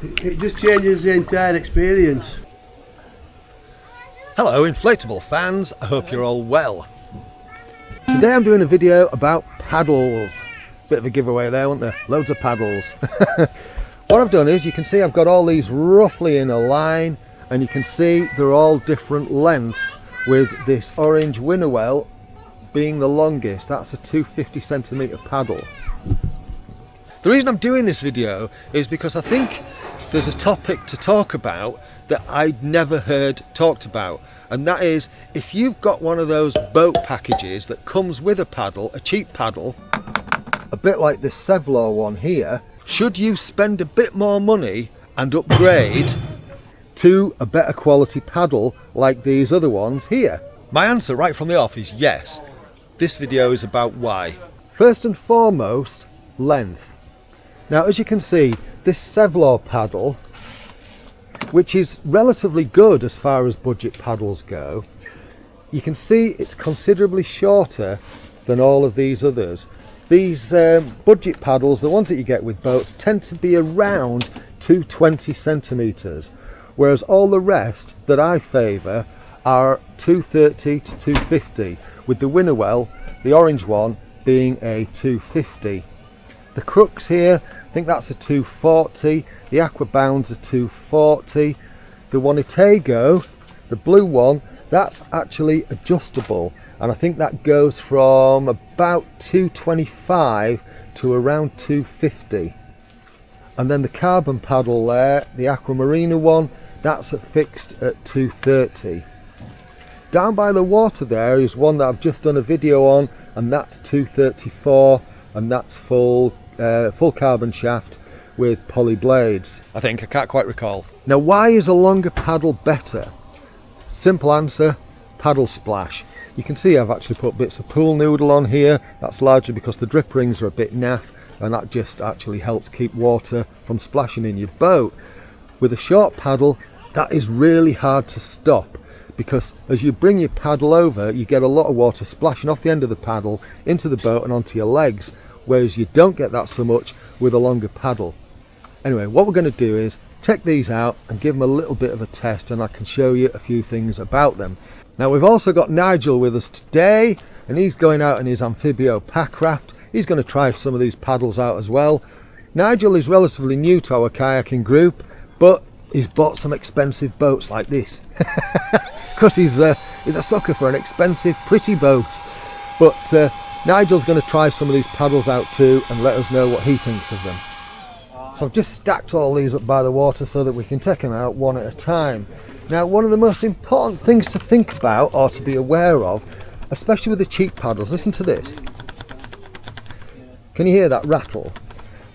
It just changes the entire experience. Hello inflatable fans, I hope you're all well. Today I'm doing a video about paddles. Bit of a giveaway there, wasn't there? Loads of paddles. What I've done is, you can see I've got all these roughly in a line, and you can see they're all different lengths, with this orange Winnerwell being the longest. That's a 250cm paddle. The reason I'm doing this video is because I think there's a topic to talk about that I'd never heard talked about, and that is, if you've got one of those boat packages that comes with a paddle, a cheap paddle, a bit like this Sevylor one here, should you spend a bit more money and upgrade to a better quality paddle like these other ones here? My answer right from the off is yes. This video is about why. First and foremost, length. Now, as you can see, this Sevylor paddle, which is relatively good as far as budget paddles go, you can see it's considerably shorter than all of these others. These budget paddles, the ones that you get with boats, tend to be around 220cm, whereas all the rest that I favour are 230 to 250, with the Winnerwell, the orange one, being a 250. The Crux here, I think that's a 240, the Aqua Bound's a 240, the Wonitago, the blue one, that's actually adjustable, and I think that goes from about 225 to around 250. And then the carbon paddle there, the Aqua Marina one, that's fixed at 230. Down by the water there is one that I've just done a video on, and that's 234, and that's full carbon shaft with poly blades. I can't quite recall. Now, why is a longer paddle better? Simple answer, paddle splash. You can see I've actually put bits of pool noodle on here. That's largely because the drip rings are a bit naff, and that just actually helps keep water from splashing in your boat. With a short paddle, that is really hard to stop, because as you bring your paddle over, you get a lot of water splashing off the end of the paddle into the boat and onto your legs, whereas you don't get that so much with a longer paddle. Anyway, what we're going to do is take these out and give them a little bit of a test, and I can show you a few things about them. Now, we've also got Nigel with us today, and he's going out in his Amphibio packraft. He's going to try some of these paddles out as well. Nigel is relatively new to our kayaking group, but he's bought some expensive boats like this because he's a sucker for an expensive, pretty boat. But Nigel's going to try some of these paddles out too and let us know what he thinks of them. So I've just stacked all these up by the water so that we can take them out one at a time. Now, one of the most important things to think about or to be aware of, especially with the cheap paddles, listen to this. Can you hear that rattle?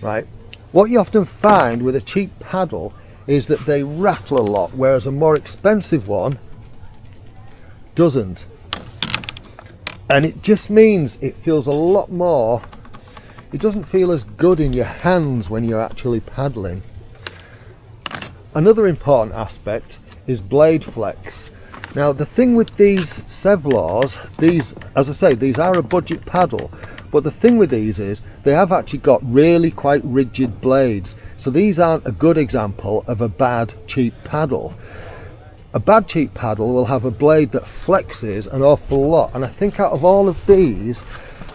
Right. What you often find with a cheap paddle is that they rattle a lot, whereas a more expensive one doesn't. And it just means it feels a lot more, it doesn't feel as good in your hands when you're actually paddling. Another important aspect is blade flex. Now, the thing with these Sevylors, these, as I say, these are a budget paddle, but the thing with these is they have actually got really quite rigid blades. So these aren't a good example of a bad cheap paddle. A bad cheap paddle will have a blade that flexes an awful lot, and I think out of all of these,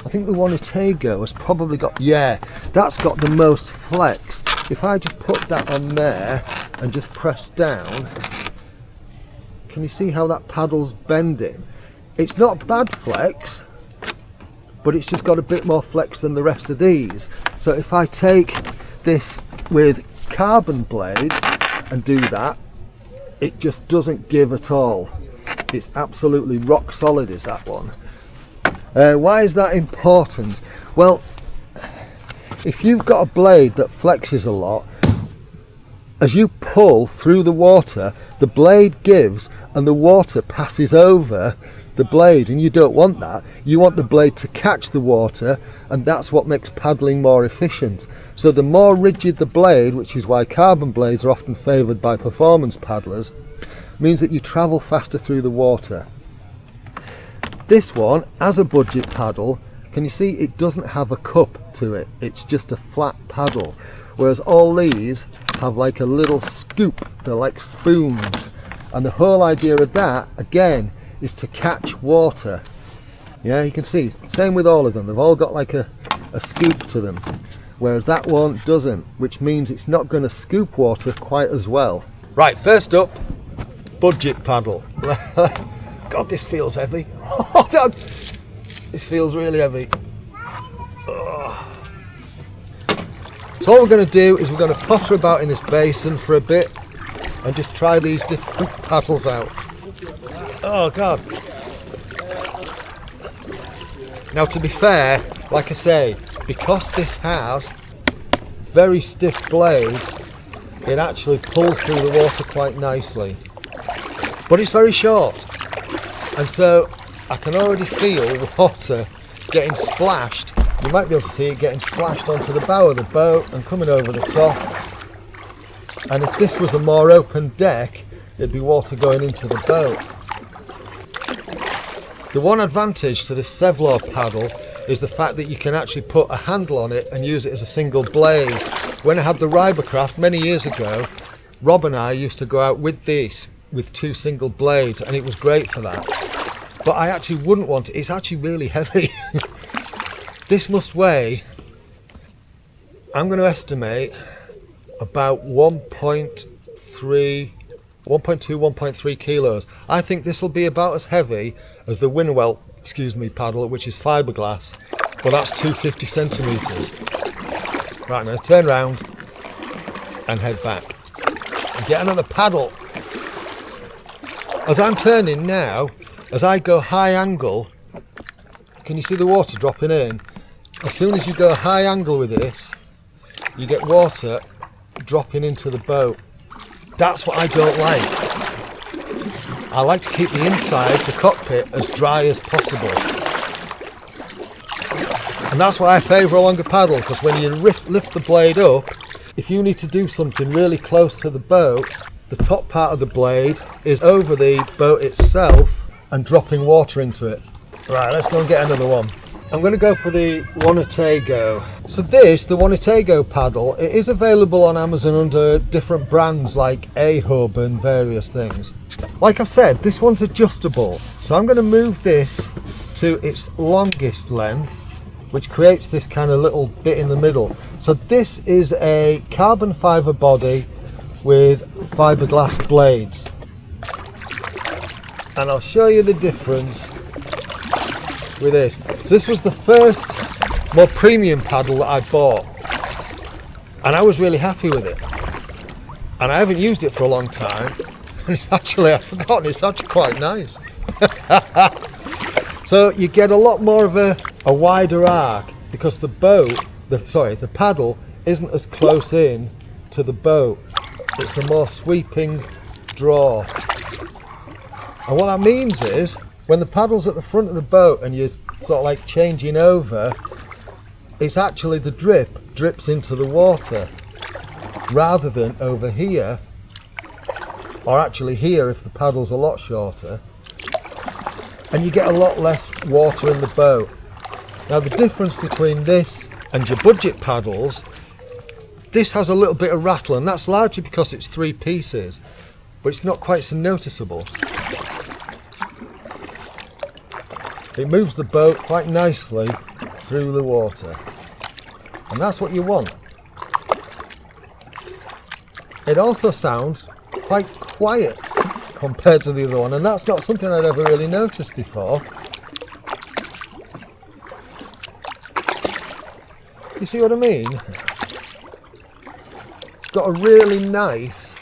I think the Wonitago has probably got, yeah, that's got the most flex. If I just put that on there and just press down, can you see how that paddle's bending? It's not bad flex, but it's just got a bit more flex than the rest of these. So if I take this with carbon blades and do that, it just doesn't give at all. It's absolutely rock solid, is that one. Why is that important? Well, if you've got a blade that flexes a lot, as you pull through the water, the blade gives and the water passes over the blade, and you don't want that. You want the blade to catch the water, and that's what makes paddling more efficient. So the more rigid the blade, which is why carbon blades are often favoured by performance paddlers, means that you travel faster through the water. This one, as a budget paddle, can you see it doesn't have a cup to it? It's just a flat paddle. whereas all these have like a little scoop. They're like spoons, and the whole idea of that again is to catch water. Yeah, you can see, same with all of them, they've all got like a scoop to them, whereas that one doesn't, which means it's not going to scoop water quite as well. Right, first up, budget paddle. God, this feels heavy. This feels really heavy. So all we're going to do is we're going to potter about in this basin for a bit and just try these different paddles out. Oh God. Now, to be fair, like I say, because this has very stiff blades, it actually pulls through the water quite nicely. But it's very short, and so I can already feel water getting splashed. You might be able to see it getting splashed onto the bow of the boat and coming over the top. And if this was a more open deck, it'd be water going into the boat. The one advantage to this Sevylor paddle is the fact that you can actually put a handle on it and use it as a single blade. When I had the Ribercraft many years ago, Rob and I used to go out with this with two single blades, and it was great for that. But I actually wouldn't want it. It's actually really heavy. This must weigh, I'm going to estimate, about 1.3 kilos. I think this will be about as heavy as the Winnerwell, paddle, which is fiberglass, but that's 250 centimeters. Right, I'm going to turn around and head back and get another paddle. As I'm turning now, as I go high angle, can you see the water dropping in? As soon as you go high angle with this, you get water dropping into the boat. That's what I don't like. I like to keep the inside, the cockpit, as dry as possible. And that's why I favour a longer paddle, because when you lift the blade up, if you need to do something really close to the boat, the top part of the blade is over the boat itself and dropping water into it. Right, let's go and get another one. I'm going to go for the Wonitago. So this, the Wonitago paddle, it is available on Amazon under different brands like A-Hub and various things. Like I've said, this one's adjustable. So I'm going to move this to its longest length, which creates this kind of little bit in the middle. So this is a carbon fibre body with fiberglass blades. And I'll show you the difference with this. So this was the first more premium paddle that I bought, and I was really happy with it, and I haven't used it for a long time, and it's actually, I've forgotten, it's actually quite nice. So you get a lot more of a wider arc because the paddle isn't as close in to the boat. It's a more sweeping draw, and what that means is when the paddle's at the front of the boat and you're sort of like changing over, it's actually the drips into the water rather than over here, or actually here if the paddle's a lot shorter, and you get a lot less water in the boat. Now the difference between this and your budget paddles, this has a little bit of rattle, and that's largely because it's 3 pieces, but it's not quite so noticeable. It moves the boat quite nicely through the water, and that's what you want. It also sounds quite quiet compared to the other one, and that's not something I'd ever really noticed before. You see what I mean? It's got a really nice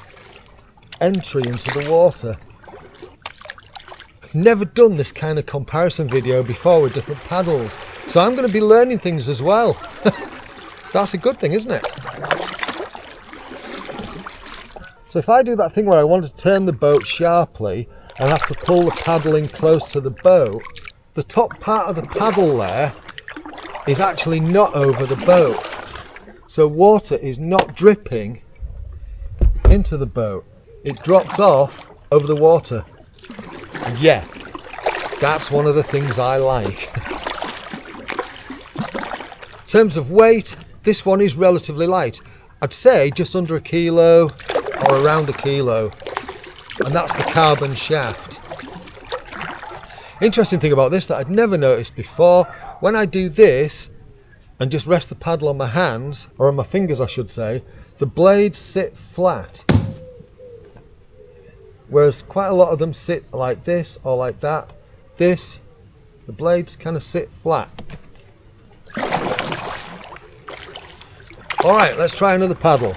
entry into the water. Never done this kind of comparison video before with different paddles, so I'm going to be learning things as well. That's a good thing, isn't it? So if I do that thing where I want to turn the boat sharply and have to pull the paddle in close to the boat, the top part of the paddle there is actually not over the boat, so water is not dripping into the boat. It drops off over the water. Yeah, that's one of the things I like. In terms of weight, this one is relatively light. I'd say just under 1 kilo or around 1 kilo, and that's the carbon shaft. Interesting thing about this that I'd never noticed before, when I do this and just rest the paddle on my hands, or on my fingers I should say, the blades sit flat, whereas quite a lot of them sit like this or like that. The blades kind of sit flat. Alright, let's try another paddle.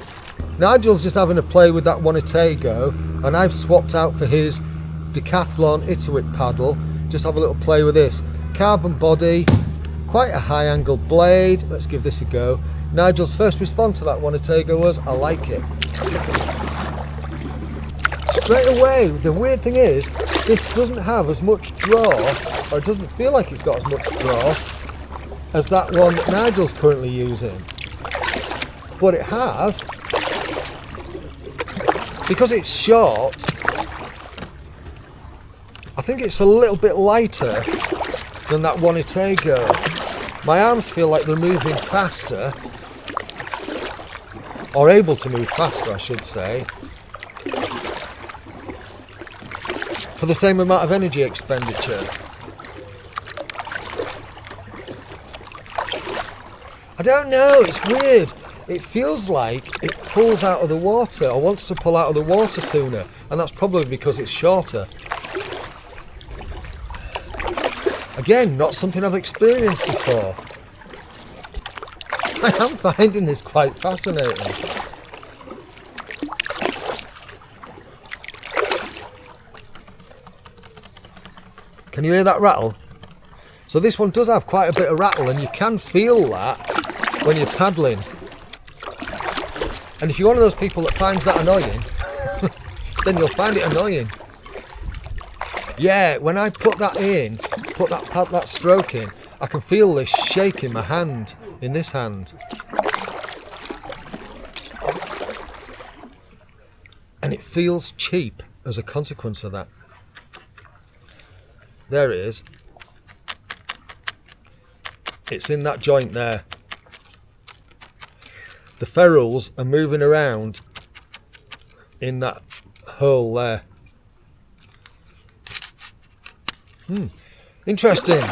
Nigel's just having a play with that Wonitago, and I've swapped out for his Decathlon Itiwit paddle. Just have a little play with this. Carbon body, quite a high angle blade. Let's give this a go. Nigel's first response to that Wonitago was, I like it. Straight away, the weird thing is, this doesn't have as much draw, or it doesn't feel like it's got as much draw as that one that Nigel's currently using. But it has, because it's short, I think it's a little bit lighter than that Wonitago. My arms feel like they're moving faster, or able to move faster I should say, for the same amount of energy expenditure. I don't know, it's weird. It feels like it pulls out of the water, or wants to pull out of the water sooner, and that's probably because it's shorter. Again, not something I've experienced before. I am finding this quite fascinating. Can you hear that rattle? So this one does have quite a bit of rattle, and you can feel that when you're paddling. And if you're one of those people that finds that annoying, then you'll find it annoying. Yeah, when I put that in, put that stroke in, I can feel this shake in my hand, in this hand. And it feels cheap as a consequence of that. There it is. It's in that joint there. The ferrules are moving around in that hole there. Interesting.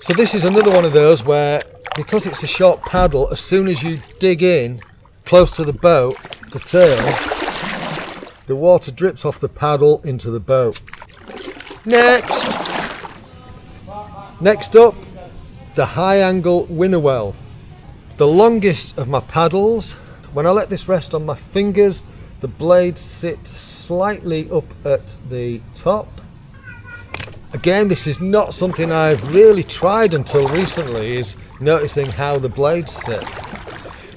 So this is another one of those where, because it's a short paddle, as soon as you dig in close to the boat to turn, the water drips off the paddle into the boat. Next up, the high angle Winnerwell. The longest of my paddles. When I let this rest on my fingers, the blades sit slightly up at the top. Again, this is not something I've really tried until recently, is noticing how the blades sit.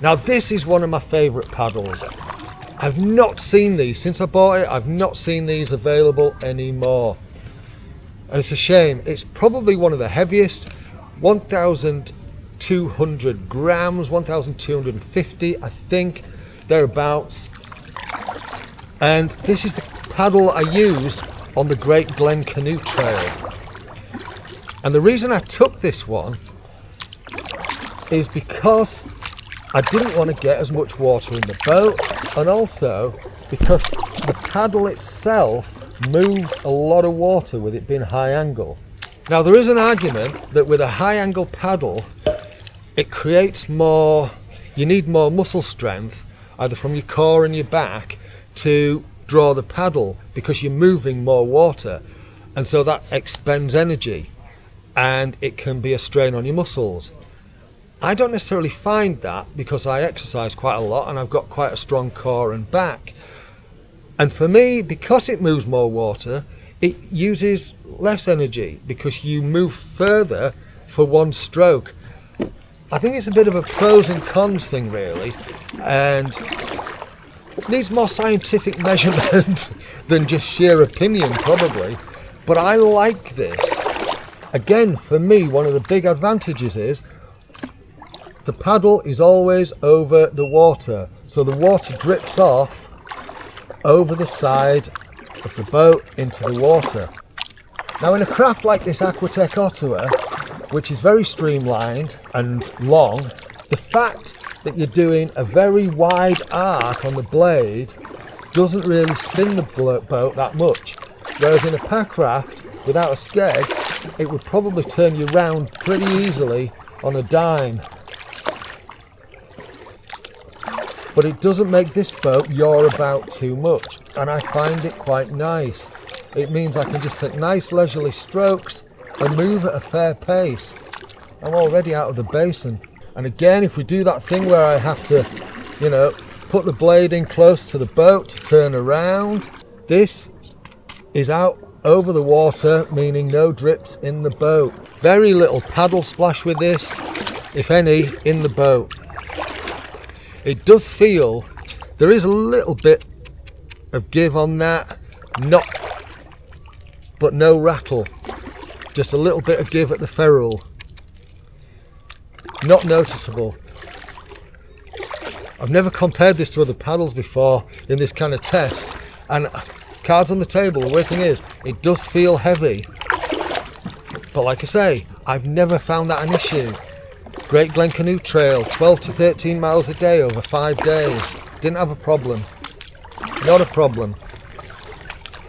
Now this is one of my favourite paddles. I've not seen these since I bought it. I've not seen these available anymore, and it's a shame. It's probably one of the heaviest, 1,200 grams, 1,250 I think, thereabouts. And this is the paddle I used on the Great Glen Canoe Trail. And the reason I took this one is because I didn't want to get as much water in the boat, and also because the paddle itself moves a lot of water with it being high angle. Now there is an argument that with a high angle paddle it creates more, you need more muscle strength either from your core and your back to draw the paddle, because you're moving more water, and so that expends energy and it can be a strain on your muscles. I don't necessarily find that, because I exercise quite a lot and I've got quite a strong core and back. And for me, because it moves more water, it uses less energy because you move further for one stroke. I think it's a bit of a pros and cons thing really, and it needs more scientific measurement than just sheer opinion probably. But I like this. Again, for me, one of the big advantages is the paddle is always over the water, so the water drips off over the side of the boat into the water. Now in a craft like this Aquatech Ottawa, which is very streamlined and long, the fact that you're doing a very wide arc on the blade doesn't really spin the boat that much. Whereas in a pack raft, without a skeg, it would probably turn you round pretty easily on a dime. But it doesn't make this boat yaw about too much, and I find it quite nice. It means I can just take nice leisurely strokes and move at a fair pace. I'm already out of the basin. And again, if we do that thing where I have to, you know, put the blade in close to the boat to turn around, this is out over the water, meaning no drips in the boat. Very little paddle splash with this, if any, in the boat. It does feel, there is a little bit of give on that, but no rattle. Just a little bit of give at the ferrule. Not noticeable. I've never compared this to other paddles before in this kind of test, and cards on the table, the weird thing is, it does feel heavy. But like I say, I've never found that an issue. Great Glen Canoe Trail, 12 to 13 miles a day over 5 days. Didn't have a problem. Not a problem.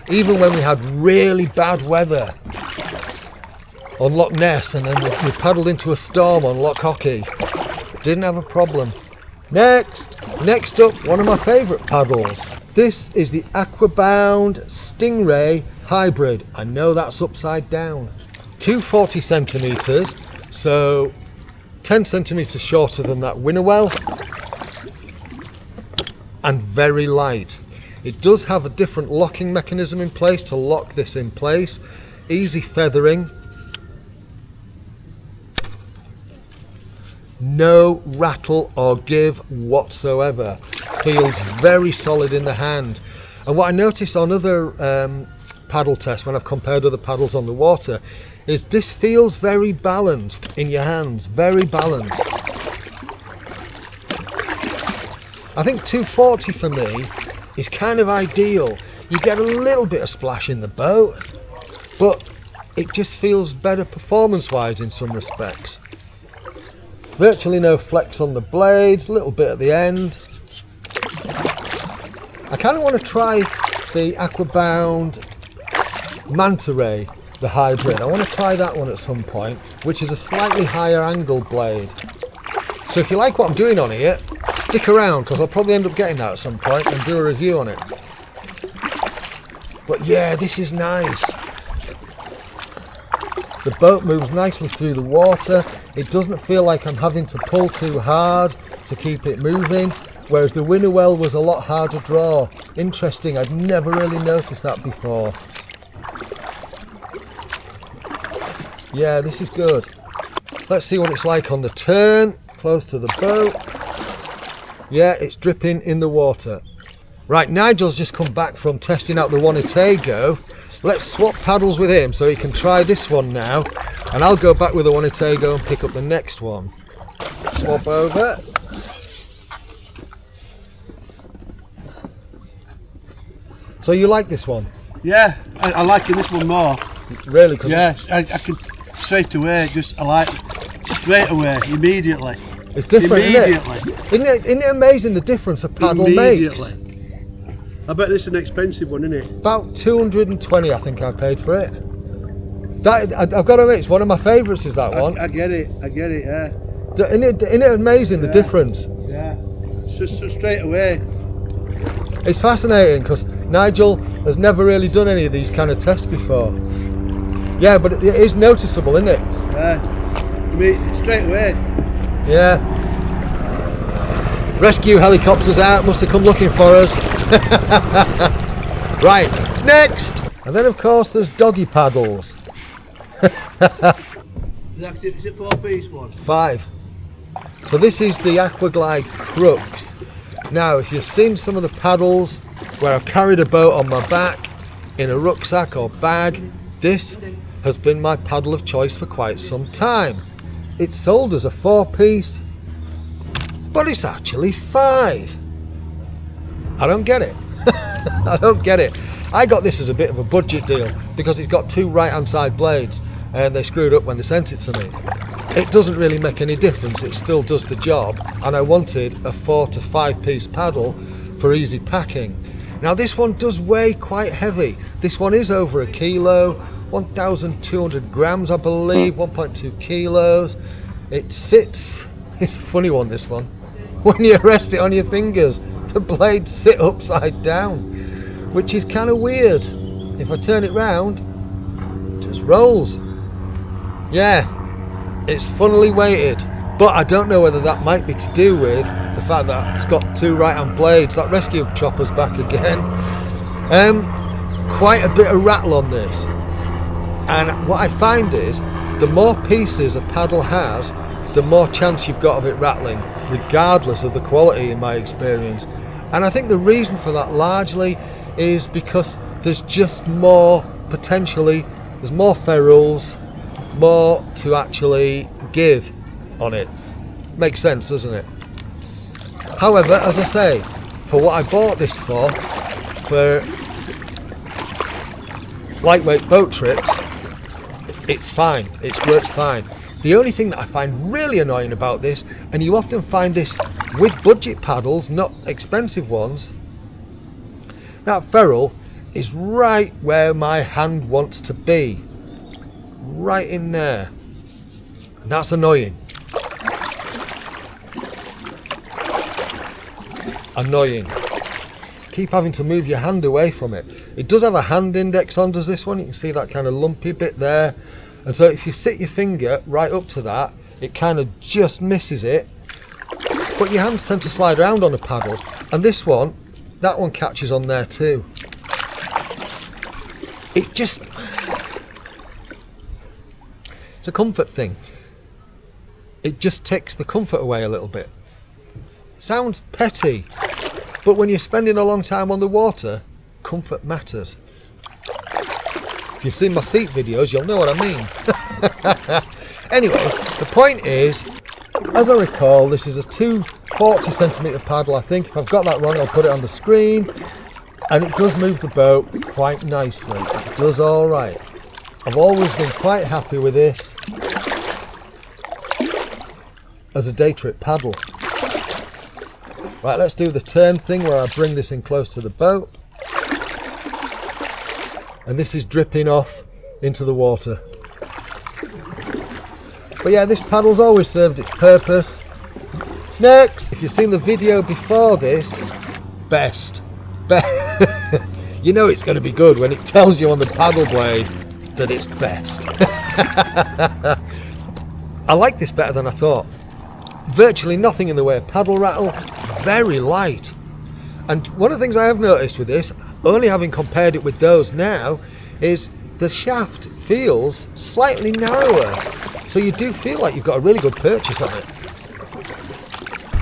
Even when we had really bad weather on Loch Ness, and then we paddled into a storm on Loch Hockey. Didn't have a problem. Next up, one of my favourite paddles. This is the Aquabound Stingray Hybrid. I know that's upside down. 240 centimetres, so 10 centimetres shorter than that Winnerwell, and very light. It does have a different locking mechanism in place to lock this in place. Easy feathering. No rattle or give whatsoever. Feels very solid in the hand. And what I noticed on other paddle tests when I've compared other paddles on the water is this feels very balanced in your hands. Very balanced. I think 240 for me is kind of ideal. You get a little bit of splash in the boat, but it just feels better performance-wise in some respects. Virtually no flex on the blades, a little bit at the end. I kind of want to try the Aquabound Manta Ray, the hybrid. I want to try that one at some point, which is a slightly higher angle blade. So if you like what I'm doing on here, stick around, because I'll probably end up getting that at some point and do a review on it. But yeah, this is nice. The boat moves nicely through the water. It doesn't feel like I'm having to pull too hard to keep it moving, whereas the Winnerwell was a lot harder to draw. Interesting, I'd never really noticed that before. Yeah, this is good. Let's see what it's like on the turn, close to the boat. Yeah, it's dripping in the water. Right, Nigel's just come back from testing out the Wonitago. Let's swap paddles with him so he can try this one now, and I'll go back with the Wonitago and pick up the next one. Swap over. So you like this one? Yeah, I like this one more. Really? Yeah, I can straight away, straight away, immediately. It's different, immediately. Isn't it amazing the difference a paddle makes? I bet this is an expensive one, isn't it? About 220 I think I paid for it. I've got to admit, it's one of my favourites is that one. I get it, yeah. Isn't it amazing the difference? Yeah, so straight away. It's fascinating because Nigel has never really done any of these kind of tests before. Yeah, but it is noticeable, isn't it? Yeah, I mean, straight away. Yeah. Rescue helicopters out, must have come looking for us. Right, next! And then of course there's doggy paddles. Is it 4-piece one? 5. So this is the Aquaglide Crux. Now if you've seen some of the paddles where I've carried a boat on my back in a rucksack or bag, this has been my paddle of choice for quite some time. It's sold as a 4-piece, but it's actually 5. I don't get it. I don't get it. I got this as a bit of a budget deal because it's got 2 right hand side blades. and they screwed up when they sent it to me. It doesn't really make any difference, it still does the job, and I wanted a 4 to 5 piece paddle for easy packing. Now this one does weigh quite heavy. This one is over a kilo, 1,200 grams I believe, 1.2 kilos. It sits, it's a funny one this one, when you rest it on your fingers, the blades sit upside down, which is kind of weird. If I turn it round, it just rolls. Yeah, it's funnily weighted, but I don't know whether that might be to do with the fact that it's got 2 right hand blades. That rescue chopper's back again. Quite a bit of rattle on this, and what I find is the more pieces a paddle has, the more chance you've got of it rattling, regardless of the quality in my experience. And I think the reason for that largely is because there's just more, potentially, there's more ferrules, more to actually give on it. Makes sense, doesn't it? However, as I say, for what I bought this for lightweight boat trips, it's fine, it works fine. The only thing that I find really annoying about this, and you often find this with budget paddles, not expensive ones, that ferrule is right where my hand wants to be. Right in there. And that's annoying. Annoying. Keep having to move your hand away from it. It does have a hand index on, does this one? You can see that kind of lumpy bit there. And so if you sit your finger right up to that, it kind of just misses it. But your hands tend to slide around on a paddle. And this one, that one catches on there too. It just... it's a comfort thing. It just takes the comfort away a little bit. Sounds petty, but when you're spending a long time on the water, comfort matters. If you've seen my seat videos, you'll know what I mean. Anyway, the point is, as I recall, this is a 240cm paddle, I think. If I've got that wrong, I'll put it on the screen. And it does move the boat quite nicely. It does all right. I've always been quite happy with this as a day trip paddle. Right, let's do the turn thing where I bring this in close to the boat. And this is dripping off into the water. But yeah, this paddle's always served its purpose. Next! If you've seen the video before this, best. You know it's going to be good when it tells you on the paddle blade that it's best. I like this better than I thought. Virtually nothing in the way of paddle rattle, very light. And one of the things I have noticed with this, only having compared it with those now, is the shaft feels slightly narrower. So you do feel like you've got a really good purchase on it.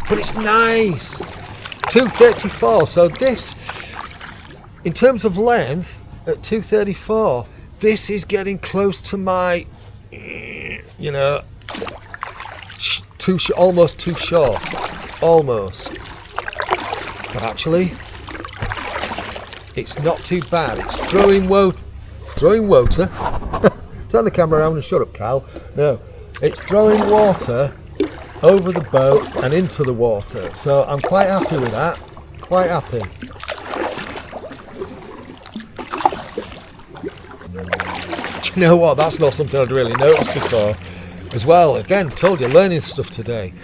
But it's nice. 234, so this, in terms of length, at 234, this is getting close to my, you know, almost too short, almost. But actually, it's not too bad. It's throwing water. Turn the camera around and shut up, Cal. No, it's throwing water over the boat and into the water. So I'm quite happy with that. Quite happy. Do you know what? That's not something I'd really noticed before. As well, again, told you, learning stuff today.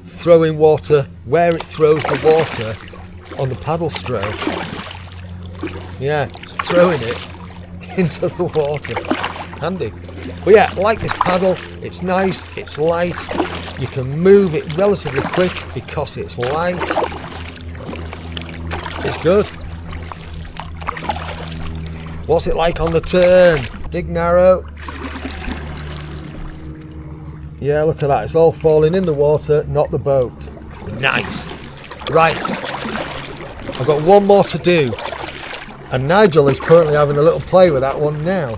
Throwing water where it throws the water on the paddle stroke. Yeah, it's throwing it into the water. Handy. But yeah, like this paddle, it's nice, it's light, you can move it relatively quick because it's light. It's good. What's it like on the turn? Dig narrow. Yeah, look at that, it's all falling in the water, not the boat. Nice. Right, I've got one more to do. And Nigel is currently having a little play with that one now.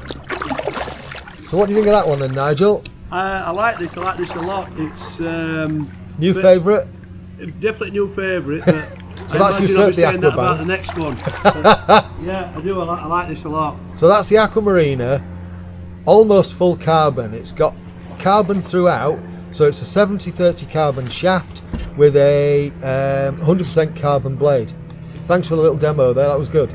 So what do you think of that one then, Nigel? I like this a lot. It's new favourite? Definitely new favourite, but so that's you saying that about the next one. But, yeah, I do, I like this a lot. So that's the Aqua Marina almost full carbon. It's got carbon throughout, so it's a 70/30 carbon shaft with a 100% carbon blade. Thanks for the little demo there, that was good.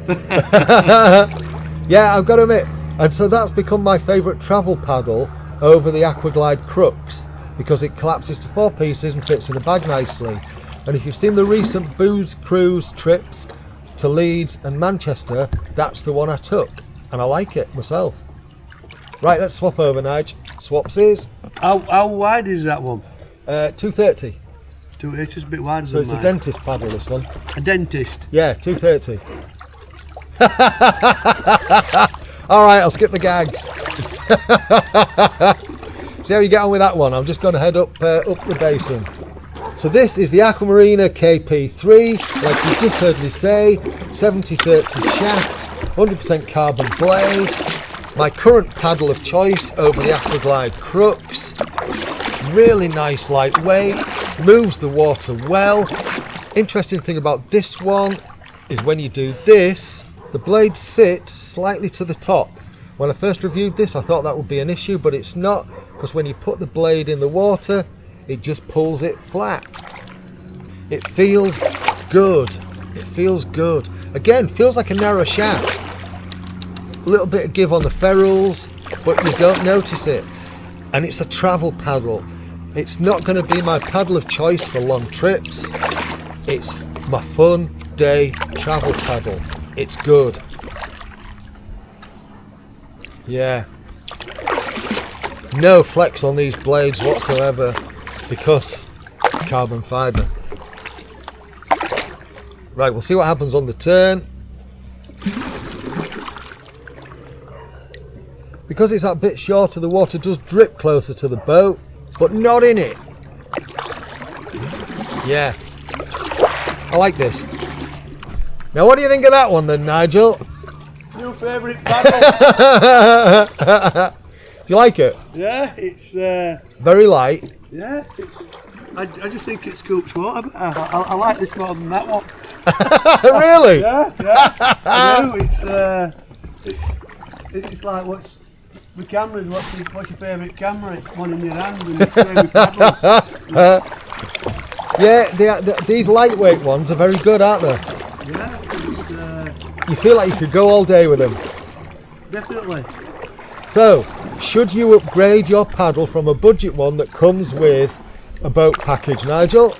Yeah, I've got to admit, and so that's become my favourite travel paddle over the Aquaglide Crux, because it collapses to 4 pieces and fits in a bag nicely. And if you've seen the recent booze cruise trips to Leeds and Manchester, that's the one I took, and I like it myself. Right, let's swap over, Nige. Swapsies. How wide is that one? 230. It's just a bit wider So than it's mine. a dentist paddle, this one. A dentist? Yeah, 230. Alright, I'll skip the gags. See how you get on with that one. I'm just going to head up the basin. So this is the Aqua Marina KP3, like you just heard me say, 70/30 shaft, 100% carbon blade. My current paddle of choice over the Aquaglide Crux. Really nice, lightweight, moves the water well. Interesting thing about this one is when you do this, the blades sit slightly to the top. When I first reviewed this, I thought that would be an issue, but it's not, because when you put the blade in the water, it just pulls it flat. It feels good. It feels good. Again, feels like a narrow shaft. A little bit of give on the ferrules, but you don't notice it. And it's a travel paddle. It's not going to be my paddle of choice for long trips. It's my fun day travel paddle. It's good. Yeah. No flex on these blades whatsoever, because carbon fibre. Right, we'll see what happens on the turn. Because it's that bit shorter, the water does drip closer to the boat, but not in it. Yeah. I like this. Now what do you think of that one then, Nigel? Your favourite paddle? Do you like it? Yeah, it's Very light. yeah. I just think it scoops water better. I like this more than that one. Really? Yeah. I do. It's like what's the cameras? What's your favourite camera? It's one in your hand and your favourite paddles. Yeah, these lightweight ones are very good, aren't they? Yeah, You feel like you could go all day with them. definitely. So, should you upgrade your paddle from a budget one that comes with a boat package, Nigel?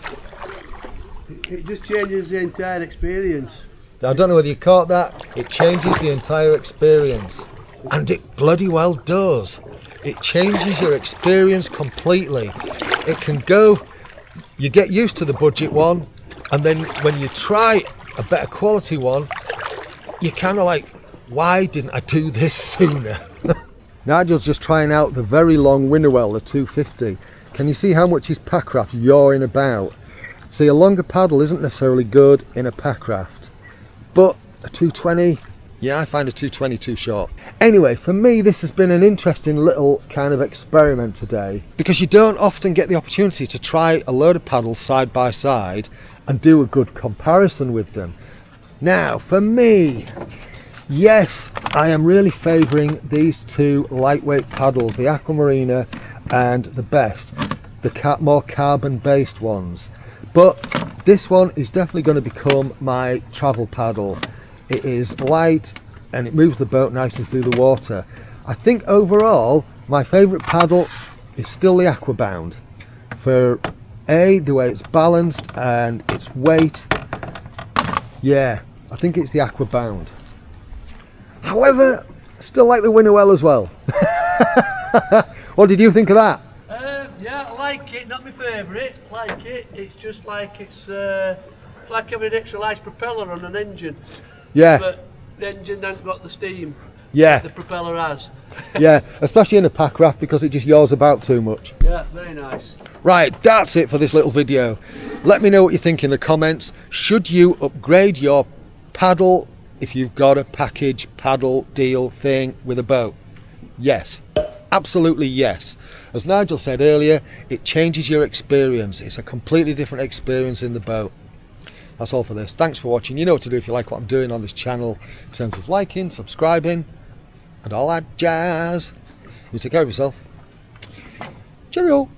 It just changes the entire experience. I don't know whether you caught that. It changes the entire experience. And it bloody well does. It changes your experience completely. It can go, you get used to the budget one, and then when you try a better quality one, you're kind of like, why didn't I do this sooner? Nigel's just trying out the very long Winnerwell, the 250. Can you see how much his packraft yawing about? See, a longer paddle isn't necessarily good in a packraft, but a 220, yeah, I find a 220 too short. Anyway, for me, this has been an interesting little kind of experiment today, because you don't often get the opportunity to try a load of paddles side by side and do a good comparison with them. Now, for me, yes, I am really favouring these two lightweight paddles, the Aqua Marina and the best, the more carbon-based ones. But this one is definitely going to become my travel paddle. It is light and it moves the boat nicely through the water. I think overall, my favourite paddle is still the Aquabound. For A, the way it's balanced and its weight. Yeah, I think it's the Aquabound. However, I still like the Winnerwell as well. What did you think of that? Yeah, I like it. Not my favourite. Like it. It's just like it's like having an extra large propeller on an engine. Yeah. But the engine hasn't got the steam. Yeah. The propeller has. Yeah, especially in a packraft, because it just yaws about too much. Yeah, very nice. Right, that's it for this little video. Let me know what you think in the comments. Should you upgrade your paddle if you've got a package paddle deal thing with a boat? Yes, absolutely yes. As Nigel said earlier, it changes your experience. It's a completely different experience in the boat. That's all for this. Thanks for watching. You know what to do if you like what I'm doing on this channel in terms of liking, subscribing, and all that jazz. You take care of yourself. Cheerio.